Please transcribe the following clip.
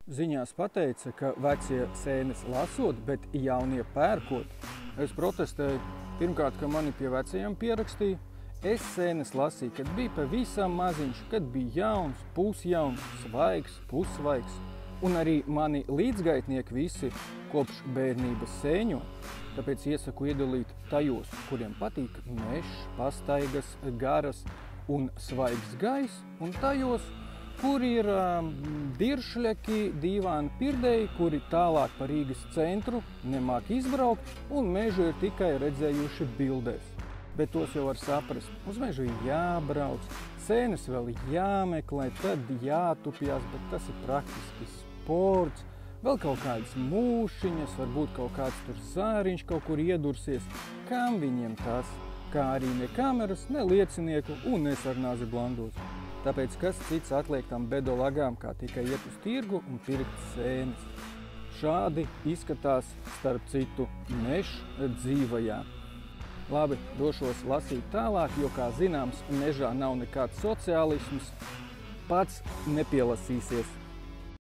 Ziņās pateica, ka vecie sēnes lasot, bet jaunie pērkot. Es protestēju. Pirmkārt, ka mani pie vecajiem pierakstīja. Es sēnes lasīju, kad bija pavisam maziņš, kad bija jauns, pusjauns, svaigs, pussvaigs. Un arī mani līdzgaitnieki visi kopš bērnības sēņo. Tāpēc iesaku iedalīt tajos, kuriem patīk mežs, pastaigas, garas un svaigs gaiss, un tajos, kur ir diršļaki, dīvāni pirdēji, kuri tālāk pa Rīgas centru nemāk izbraukt un mežu ir tikai redzējuši bildēs. Bet tos jau var saprast. Uz mežu jābrauc, sēnes vēl jāmeklē, tad jātupjās, bet tas ir praktiski sports. Vēl kaut kādas mūšiņas, varbūt kaut kāds tur sāriņš kaut kur iedursies. Kam viņiem tas? Kā arī ne kameras, ne liecinieku un ne sarnāzi blandos. Tāpēc kas cits atliek tam bedolagām, kā tikai iet uz tirgu un pirkt sēnes. Šādi izskatās, starp citu, mežs dzīvajā. Labi, došos lasīt tālāk, jo, kā zināms, mežā nav nekāds sociālisms, pats nepielasīsies.